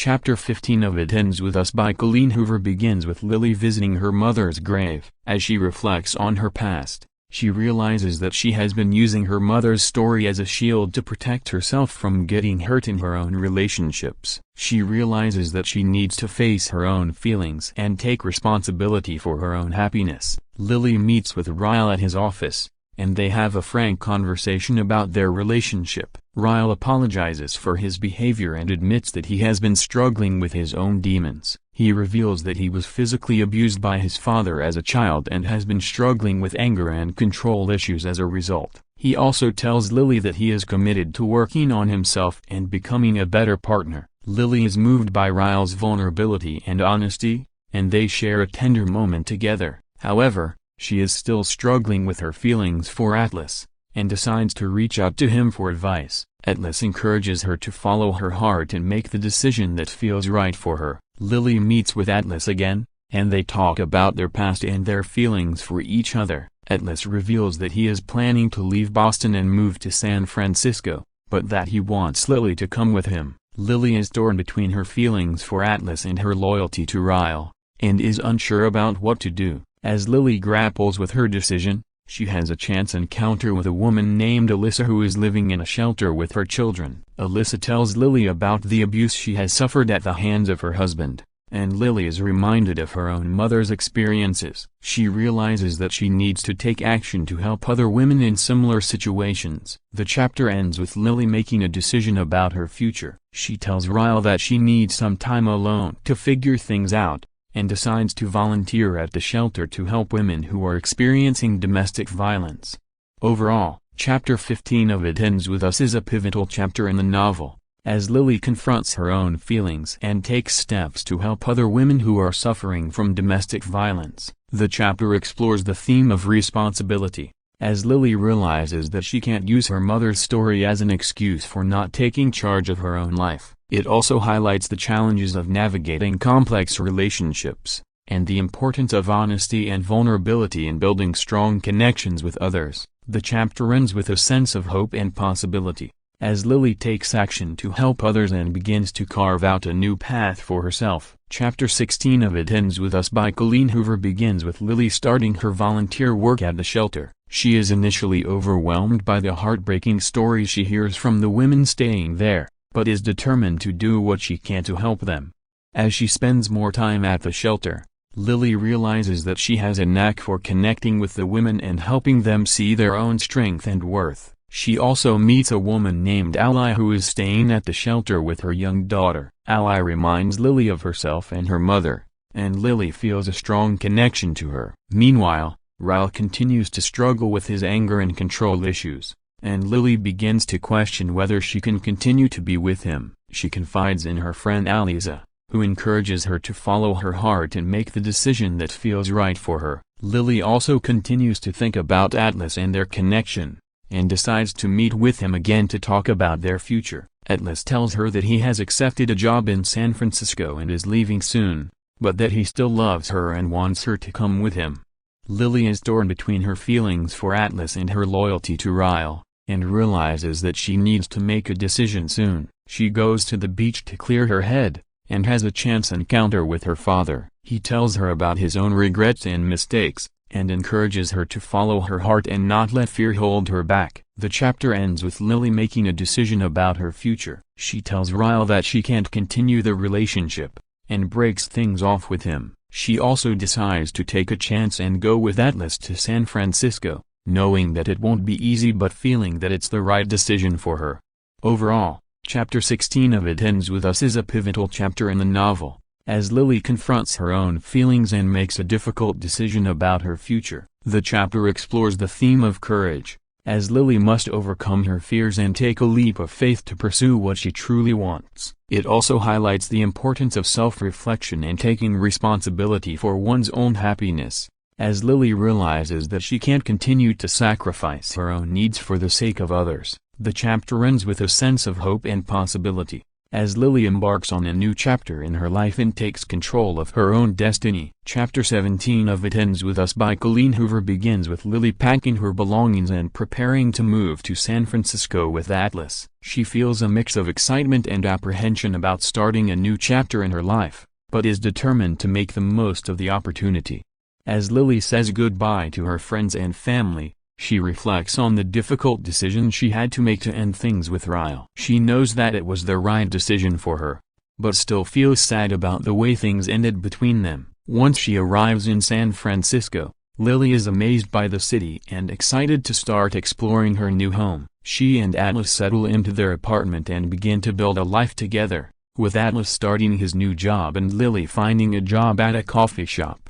Chapter 15 of It Ends With Us by Colleen Hoover begins with Lily visiting her mother's grave. As she reflects on her past, she realizes that she has been using her mother's story as a shield to protect herself from getting hurt in her own relationships. She realizes that she needs to face her own feelings and take responsibility for her own happiness. Lily meets with Ryle at his office, and they have a frank conversation about their relationship. Ryle apologizes for his behavior and admits that he has been struggling with his own demons. He reveals that he was physically abused by his father as a child and has been struggling with anger and control issues as a result. He also tells Lily that he is committed to working on himself and becoming a better partner. Lily is moved by Ryle's vulnerability and honesty, and they share a tender moment together. However, she is still struggling with her feelings for Atlas, and decides to reach out to him for advice. Atlas encourages her to follow her heart and make the decision that feels right for her. Lily meets with Atlas again, and they talk about their past and their feelings for each other. Atlas reveals that he is planning to leave Boston and move to San Francisco, but that he wants Lily to come with him. Lily is torn between her feelings for Atlas and her loyalty to Ryle, and is unsure about what to do. As Lily grapples with her decision, she has a chance encounter with a woman named Alyssa who is living in a shelter with her children. Alyssa tells Lily about the abuse she has suffered at the hands of her husband, and Lily is reminded of her own mother's experiences. She realizes that she needs to take action to help other women in similar situations. The chapter ends with Lily making a decision about her future. She tells Ryle that she needs some time alone to figure things out, and decides to volunteer at the shelter to help women who are experiencing domestic violence. Overall, Chapter 15 of It Ends With Us is a pivotal chapter in the novel, as Lily confronts her own feelings and takes steps to help other women who are suffering from domestic violence. The chapter explores the theme of responsibility, as Lily realizes that she can't use her mother's story as an excuse for not taking charge of her own life. It also highlights the challenges of navigating complex relationships, and the importance of honesty and vulnerability in building strong connections with others. The chapter ends with a sense of hope and possibility, as Lily takes action to help others and begins to carve out a new path for herself. Chapter 16 of It Ends With Us by Colleen Hoover begins with Lily starting her volunteer work at the shelter. She is initially overwhelmed by the heartbreaking stories she hears from the women staying there, but is determined to do what she can to help them. As she spends more time at the shelter, Lily realizes that she has a knack for connecting with the women and helping them see their own strength and worth. She also meets a woman named Ally who is staying at the shelter with her young daughter. Ally reminds Lily of herself and her mother, and Lily feels a strong connection to her. Meanwhile, Ryle continues to struggle with his anger and control issues, and Lily begins to question whether she can continue to be with him. She confides in her friend Aliza, who encourages her to follow her heart and make the decision that feels right for her. Lily also continues to think about Atlas and their connection, and decides to meet with him again to talk about their future. Atlas tells her that he has accepted a job in San Francisco and is leaving soon, but that he still loves her and wants her to come with him. Lily is torn between her feelings for Atlas and her loyalty to Ryle, and realizes that she needs to make a decision soon. She goes to the beach to clear her head, and has a chance encounter with her father. He tells her about his own regrets and mistakes, and encourages her to follow her heart and not let fear hold her back. The chapter ends with Lily making a decision about her future. She tells Ryle that she can't continue the relationship, and breaks things off with him. She also decides to take a chance and go with Atlas to San Francisco, knowing that it won't be easy but feeling that it's the right decision for her. Overall, Chapter 16 of It Ends With Us is a pivotal chapter in the novel, as Lily confronts her own feelings and makes a difficult decision about her future. The chapter explores the theme of courage, as Lily must overcome her fears and take a leap of faith to pursue what she truly wants. It also highlights the importance of self-reflection and taking responsibility for one's own happiness, as Lily realizes that she can't continue to sacrifice her own needs for the sake of others. The chapter ends with a sense of hope and possibility, as Lily embarks on a new chapter in her life and takes control of her own destiny. Chapter 17 of It Ends With Us by Colleen Hoover begins with Lily packing her belongings and preparing to move to San Francisco with Atlas. She feels a mix of excitement and apprehension about starting a new chapter in her life, but is determined to make the most of the opportunity. As Lily says goodbye to her friends and family, she reflects on the difficult decision she had to make to end things with Ryle. She knows that it was the right decision for her, but still feels sad about the way things ended between them. Once she arrives in San Francisco, Lily is amazed by the city and excited to start exploring her new home. She and Atlas settle into their apartment and begin to build a life together, with Atlas starting his new job and Lily finding a job at a coffee shop.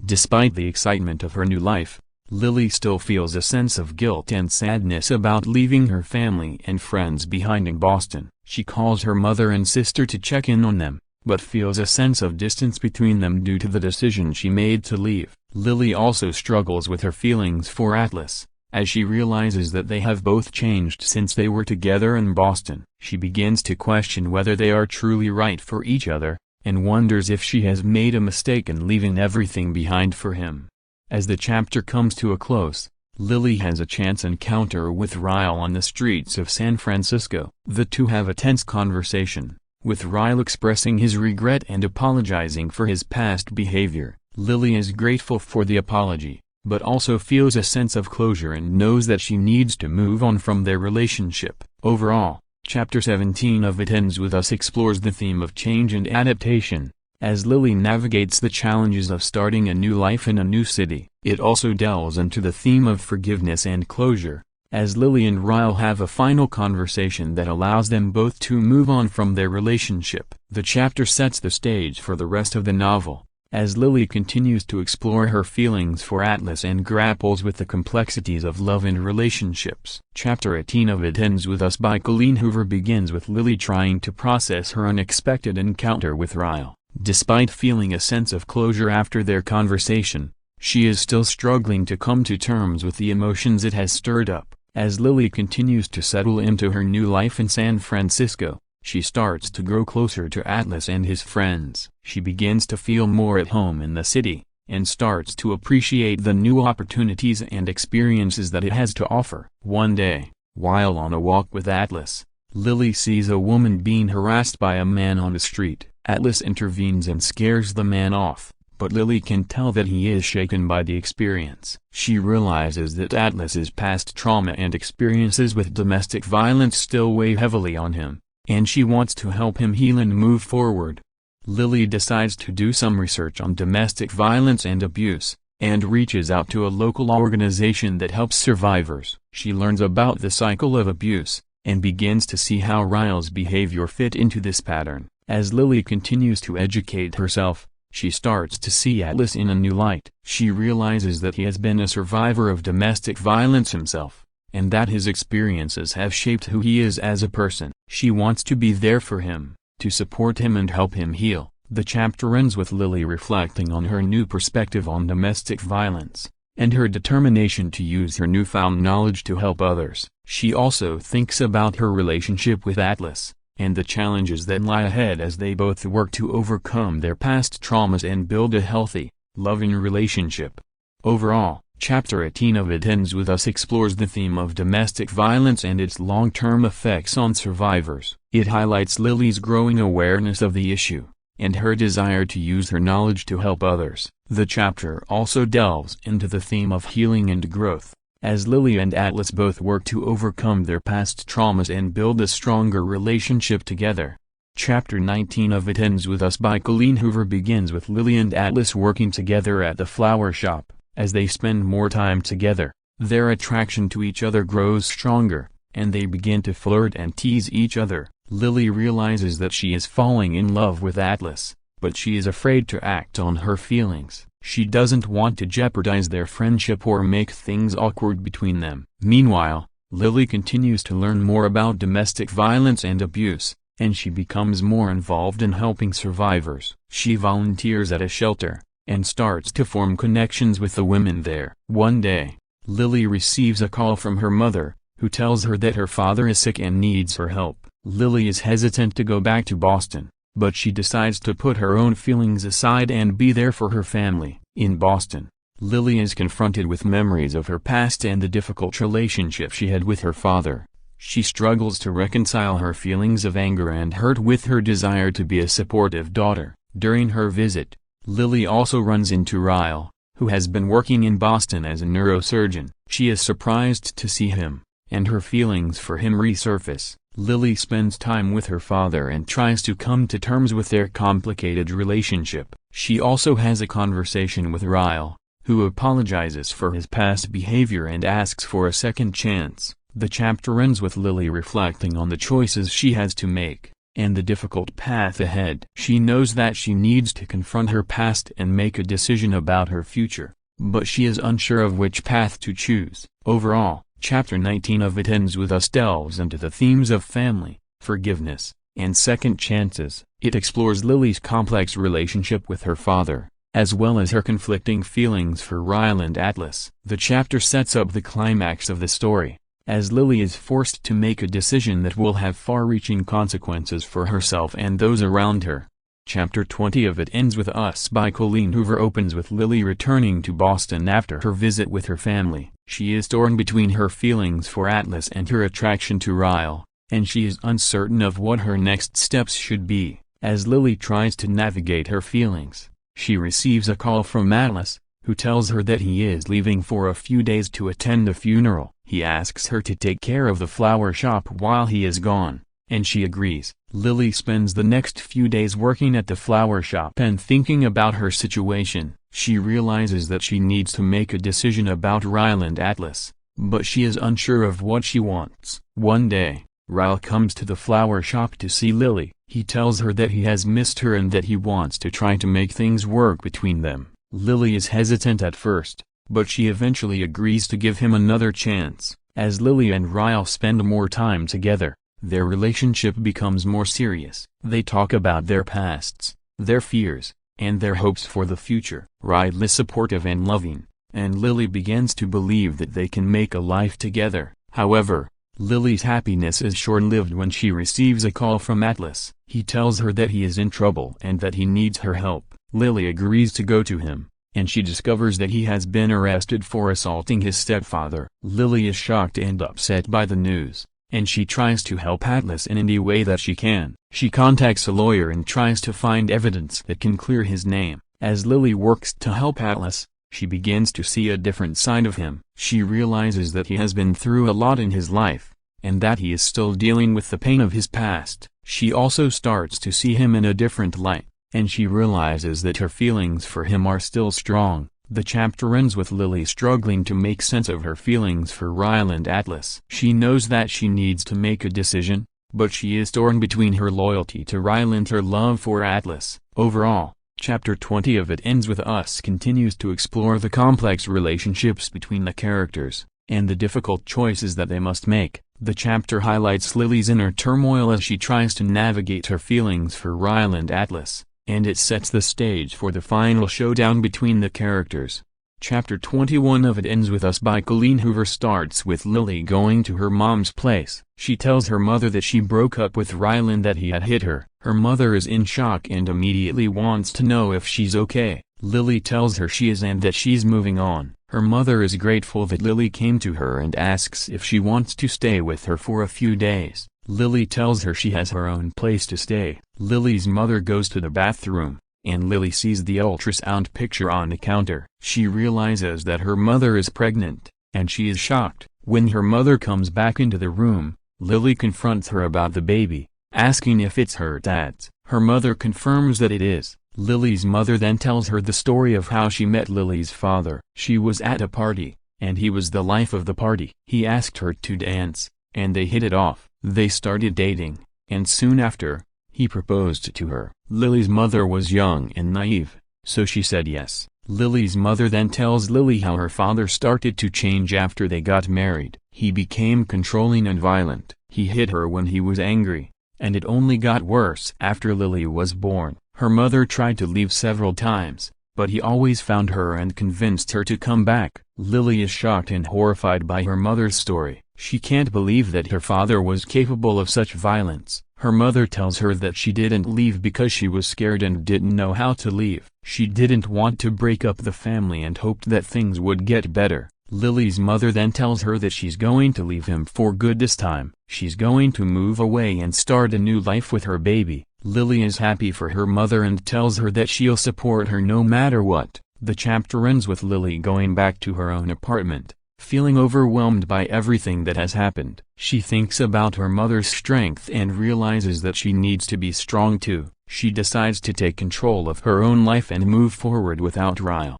Despite the excitement of her new life, Lily still feels a sense of guilt and sadness about leaving her family and friends behind in Boston. She calls her mother and sister to check in on them, but feels a sense of distance between them due to the decision she made to leave. Lily also struggles with her feelings for Atlas, as she realizes that they have both changed since they were together in Boston. She begins to question whether they are truly right for each other, and wonders if she has made a mistake in leaving everything behind for him. As the chapter comes to a close, Lily has a chance encounter with Ryle on the streets of San Francisco. The two have a tense conversation, with Ryle expressing his regret and apologizing for his past behavior. Lily is grateful for the apology, but also feels a sense of closure and knows that she needs to move on from their relationship. Overall, Chapter 17 of It Ends With Us explores the theme of change and adaptation, as Lily navigates the challenges of starting a new life in a new city. It also delves into the theme of forgiveness and closure, as Lily and Ryle have a final conversation that allows them both to move on from their relationship. The chapter sets the stage for the rest of the novel, as Lily continues to explore her feelings for Atlas and grapples with the complexities of love and relationships. Chapter 18 of It Ends With Us by Colleen Hoover begins with Lily trying to process her unexpected encounter with Ryle. Despite feeling a sense of closure after their conversation, she is still struggling to come to terms with the emotions it has stirred up. As Lily continues to settle into her new life in San Francisco, she starts to grow closer to Atlas and his friends. She begins to feel more at home in the city, and starts to appreciate the new opportunities and experiences that it has to offer. One day, while on a walk with Atlas, Lily sees a woman being harassed by a man on the street. Atlas intervenes and scares the man off, but Lily can tell that he is shaken by the experience. She realizes that Atlas's past trauma and experiences with domestic violence still weigh heavily on him, and she wants to help him heal and move forward. Lily decides to do some research on domestic violence and abuse, and reaches out to a local organization that helps survivors. She learns about the cycle of abuse, and begins to see how Ryle's behavior fit into this pattern. As Lily continues to educate herself, she starts to see Atlas in a new light. She realizes that he has been a survivor of domestic violence himself, and that his experiences have shaped who he is as a person. She wants to be there for him, to support him and help him heal. The chapter ends with Lily reflecting on her new perspective on domestic violence, and her determination to use her newfound knowledge to help others. She also thinks about her relationship with Atlas, and the challenges that lie ahead as they both work to overcome their past traumas and build a healthy, loving relationship. Overall, Chapter 18 of It Ends With Us explores the theme of domestic violence and its long-term effects on survivors. It highlights Lily's growing awareness of the issue, and her desire to use her knowledge to help others. The chapter also delves into the theme of healing and growth, as Lily and Atlas both work to overcome their past traumas and build a stronger relationship together. Chapter 19 of It Ends With Us by Colleen Hoover begins with Lily and Atlas working together at the flower shop. As they spend more time together, their attraction to each other grows stronger, and they begin to flirt and tease each other. Lily realizes that she is falling in love with Atlas, but she is afraid to act on her feelings. She doesn't want to jeopardize their friendship or make things awkward between them. Meanwhile, Lily continues to learn more about domestic violence and abuse, and she becomes more involved in helping survivors. She volunteers at a shelter, and starts to form connections with the women there. One day, Lily receives a call from her mother, who tells her that her father is sick and needs her help. Lily is hesitant to go back to Boston, but she decides to put her own feelings aside and be there for her family. In Boston, Lily is confronted with memories of her past and the difficult relationship she had with her father. She struggles to reconcile her feelings of anger and hurt with her desire to be a supportive daughter. During her visit, Lily also runs into Ryle, who has been working in Boston as a neurosurgeon. She is surprised to see him, and her feelings for him resurface. Lily spends time with her father and tries to come to terms with their complicated relationship. She also has a conversation with Ryle, who apologizes for his past behavior and asks for a second chance. The chapter ends with Lily reflecting on the choices she has to make, and the difficult path ahead. She knows that she needs to confront her past and make a decision about her future, but she is unsure of which path to choose. Overall, Chapter 19 of It Ends With Us delves into the themes of family, forgiveness, and second chances. It explores Lily's complex relationship with her father, as well as her conflicting feelings for Ryle and Atlas. The chapter sets up the climax of the story, as Lily is forced to make a decision that will have far-reaching consequences for herself and those around her. Chapter 20 of It Ends With Us by Colleen Hoover opens with Lily returning to Boston after her visit with her family. She is torn between her feelings for Atlas and her attraction to Ryle, and she is uncertain of what her next steps should be. As Lily tries to navigate her feelings, she receives a call from Atlas, who tells her that he is leaving for a few days to attend a funeral. He asks her to take care of the flower shop while he is gone, and she agrees. Lily spends the next few days working at the flower shop and thinking about her situation. She realizes that she needs to make a decision about Ryle and Atlas, but she is unsure of what she wants. One day, Ryle comes to the flower shop to see Lily. He tells her that he has missed her and that he wants to try to make things work between them. Lily is hesitant at first, but she eventually agrees to give him another chance. As Lily and Ryle spend more time together, their relationship becomes more serious. They talk about their pasts, their fears, and their hopes for the future. Ryle is supportive and loving, and Lily begins to believe that they can make a life together. However, Lily's happiness is short-lived when she receives a call from Atlas. He tells her that he is in trouble and that he needs her help. Lily agrees to go to him, and she discovers that he has been arrested for assaulting his stepfather. Lily is shocked and upset by the news, and she tries to help Atlas in any way that she can. She contacts a lawyer and tries to find evidence that can clear his name. As Lily works to help Atlas, she begins to see a different side of him. She realizes that he has been through a lot in his life, and that he is still dealing with the pain of his past. She also starts to see him in a different light, and she realizes that her feelings for him are still strong. The chapter ends with Lily struggling to make sense of her feelings for Ryle and Atlas. She knows that she needs to make a decision, but she is torn between her loyalty to Ryle and her love for Atlas. Overall, Chapter 20 of It Ends With Us continues to explore the complex relationships between the characters, and the difficult choices that they must make. The chapter highlights Lily's inner turmoil as she tries to navigate her feelings for Ryle and Atlas, and it sets the stage for the final showdown between the characters. Chapter 21 of It Ends With Us by Colleen Hoover starts with Lily going to her mom's place. She tells her mother that she broke up with Ryle and that he had hit her. Her mother is in shock and immediately wants to know if she's okay. Lily tells her she is and that she's moving on. Her mother is grateful that Lily came to her and asks if she wants to stay with her for a few days. Lily tells her she has her own place to stay. Lily's mother goes to the bathroom, and Lily sees the ultrasound picture on the counter. She realizes that her mother is pregnant, and she is shocked. When her mother comes back into the room, Lily confronts her about the baby, asking if it's her dad's. Her mother confirms that it is. Lily's mother then tells her the story of how she met Lily's father. She was at a party, and he was the life of the party. He asked her to dance, and they hit it off. They started dating, and soon after, he proposed to her. Lily's mother was young and naive, so she said yes. Lily's mother then tells Lily how her father started to change after they got married. He became controlling and violent. He hit her when he was angry, and it only got worse after Lily was born. Her mother tried to leave several times, but he always found her and convinced her to come back. Lily is shocked and horrified by her mother's story. She can't believe that her father was capable of such violence. Her mother tells her that she didn't leave because she was scared and didn't know how to leave. She didn't want to break up the family and hoped that things would get better. Lily's mother then tells her that she's going to leave him for good this time. She's going to move away and start a new life with her baby. Lily is happy for her mother and tells her that she'll support her no matter what. The chapter ends with Lily going back to her own apartment, feeling overwhelmed by everything that has happened. She thinks about her mother's strength and realizes that she needs to be strong too. She decides to take control of her own life and move forward without Ryle.